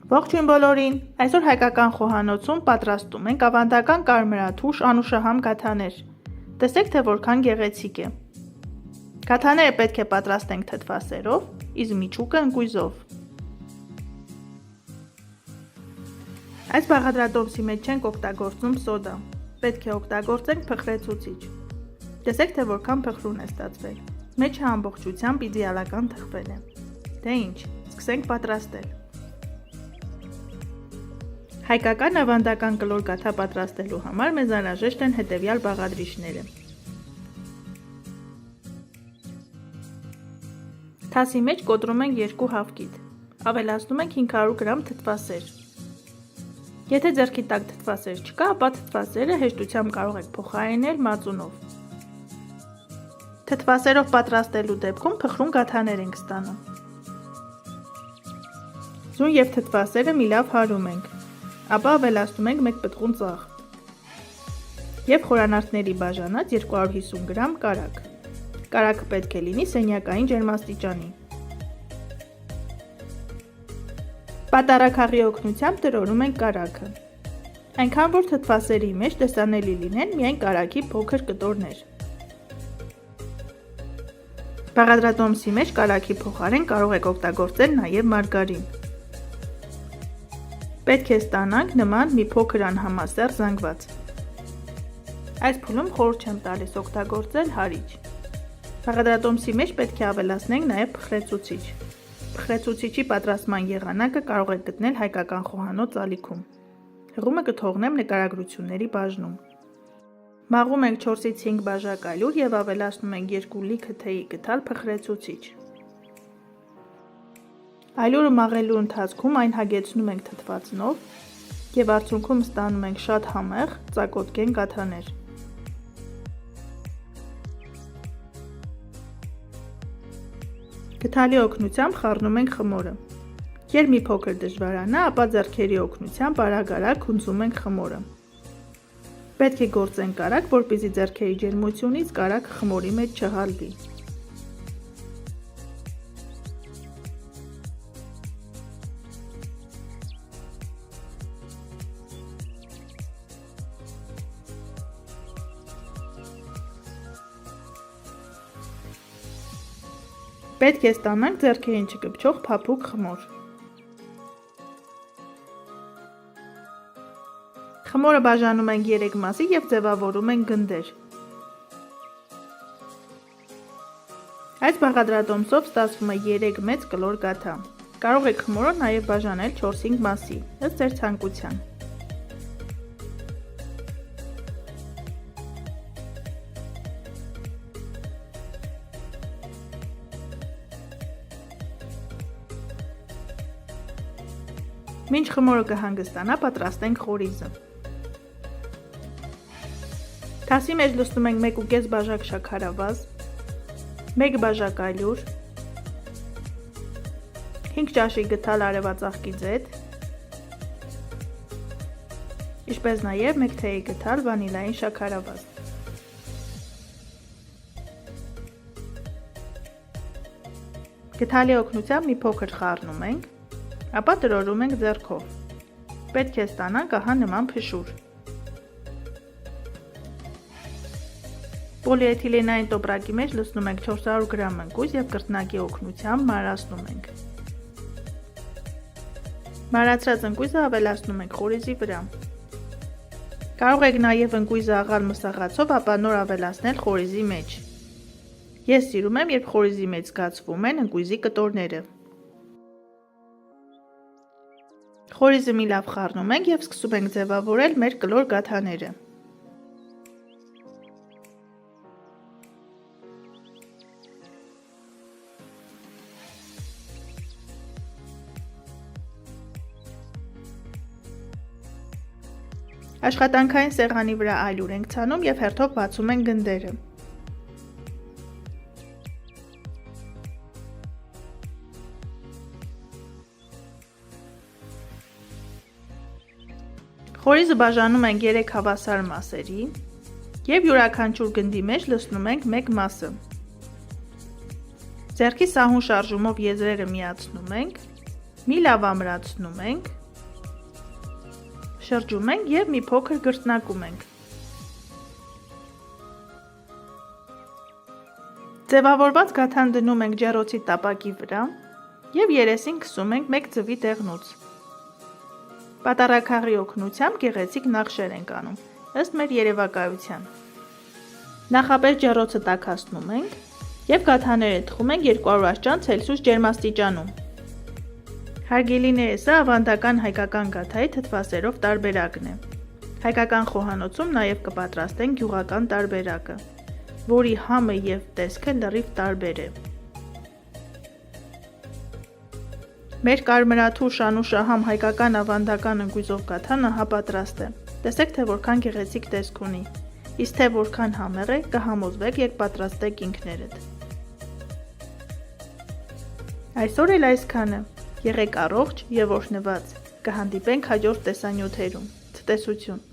Ողջույն բոլորին, այսօր հայկական խոհանոցում պատրաստում ենք ավանդական կարմրաթուշ անուշահամ գաթաներ, տեսեք թե որքան գեղեցիկ է։ Գաթաները պետք է պատրաստենք թթվասերով, իսկ միջուկը ընկույզով։ Այս բաղադրատոմսի մեջ չենք օգտագործում սոդա, պետք է օգտագործենք փխրեցուցիչ։ Տեսեք թե որքան փխրուն է ստացվել, մեջը ամբողջությամբ իդեալական թխվել է։ Դե ինչ, սկսենք պատրաստել։ Հայկական ավանդական կլոր գաթա պատրաստելու համար մեզ անհրաժեշտ են հետևյալ բաղադրիչները։ Թասի մեջ կոտրում ենք 2 հավկիթ, ավելացնում ենք 500 գրամ թթվասեր։ Եթե ձեռքի տակ թթվասեր չկա, ապա թթվասերը հեշտությամբ կարող եք փոխարինել մածունով։ Թթվասերով պատրաստելու դեպքում փխրուն գաթաներ ենք ստանում։ Ձուն և թթվասերը մի լավ հարում ենք, ապա ավելացնում ենք 1 պտղուն ծաղ և խորանարդների բաժանած 250 գրամ կարագ։ Կարագը պետք է լինի սենյակային ջերմաստիճանի։ Պատառաքաղի օգնությամբ տրորում ենք կարագը, այնքան որ թթվասերի մեջ տեսանելի լինեն միայն կարագի փոքր կտորներ։ Բաղադրատոմսի մեջ կարագի փոխարեն կարող եք օգտագործել նաև մարգարին։ Պետք է ստանանք նման մի փոքր անհամասեռ զանգված։ Այս փուլում խորհուրդ չեմ տալիս օգտագործել հարիչ։ Բաղադրատոմսի մեջ պետք է ավելացնենք նաև փխրեցուցիչ։ Փխրեցուցիչի պատրաստման եղանակը կարող եք գտնել հայկական խոհանոց ալիքում։ Հղումը կթողնեմ նկարագրությունների բաժնում։ Մաղում ենք 4-ից 5 բաժակ ալյուր և ավելացնում ենք 2 լիքը թեյի գդալ փխրեցուցիչ։ Ալյուրը մաղելու ընթացքում այն հագեցնում ենք թթվածնով և արդյունքում ստանում ենք շատ համեղ, ծակոտկեն գաթաներ։ Գդալի օգնությամբ խառնում ենք խմորը։ Երբ մի փոքր դժվարանա, ապա ձեռքերի օգնությամբ արագ-արագ հունձում ենք խմորը։ Պետք է գործենք արագ, որպեսզի ձեռքերի ջերմությունից կարագ խմորի մեջ չհալվի։ Պետք է ստանանք ձեռքերին չկպչող փափուկ խմոր։ Խմորը բաժանում ենք 3 մասի և ձևավորում ենք գնդեր։ Այս բաղադրատոմսով ստացվում է 3 մեծ կլոր գաթա։ Կարող եք խմորը նաև բաժանել 4-5 մասի, ըստ ձեր ցանկության։ Մինչ խմորը կհանգստանա, պատրաստենք խորիզը։ Թասի մեջ լցնում ենք 1.5 բաժակ շաքարավազ, 1 բաժակ ալյուր, 5 ճաշի գդալ արևածաղկի ձեթ, ինչպես նաև 1 թեյի գդալ վանիլային շաքարավազ։ Գդալի օգնությամբ մի փոքր խառնում ենք, ապա տրորում ենք ձեռքով։ Պետք է ստանանք ահա նման փշուր։ Պոլիէթիլենային տոպրակի մեջ լցնում ենք 400 գրամ ընկույզ և կրտնակի օգնությամբ մարացնում ենք։ Մարացրած ընկույզը ավելացնում ենք խորիզի վրա։ Կարող եք նաև ընկույզը աղալ մսաղացով, ապա նոր ավելացնել խորիզի մեջ։ Ես սիրում եմ, երբ խորիզի մեջ զգացվում են ընկույզի կտորները։ Խորիզը մի լավ խառնում ենք և սկսում ենք ձևավորել մեր կլոր գաթաները։ Աշխատանքային սեղանի վրա ալյուր ենք ցանում և հերթով բացում ենք գնդերը։ Խորիզը բաժանում ենք 3 հավասար մասերի և յուրաքանչյուր գնդի մեջ լցնում ենք 1 մասը։ Ձեռքի սահուն շարժումով եզրերը միացնում ենք, մի լավ ամրացնում ենք շրջում ենք և մի փոքր գրծնակում ենք։ Ձևավորված գաթան դնում ենք ջեռոցի տապակի վրա և երեսին քսում ենք մեկ ձվի դեղնուց։ Պատառաքաղի օգնությամբ գեղեցիկ նախշեր ենք անում, ըստ մեր երևակայության։ Նախապես ջեռոցը տաքացնում ենք և գաթաները թխում ենք 200 աստիճան Ցելսիուս ջերմաստիճանում։ Հարգելիները, սա ավանդական հայկական գաթայի թթվասերով տարբերակն է։ Հայկական խոհանոցում նաև կպատրաստենք գյուղական տարբերակը, որի համը և տեսքը լրիվ տարբեր է։ Մեր կարմրաթուր շանուշահամ հայկական ավանդական ընկույզով գաթան ահա պատրաստ է։ Տեսեք, թե որքան գեղեցիկ տեսք ունի, իսկ թե որքան համեղ է, կհամոզվեք, երբ պատրաստեք ինքներդ։ Այսօր էլ այսքանը։ Եղեք առողջ և օրհնված, կհանդիպենք հաջորդ տեսանյութերում, ցտեսություն։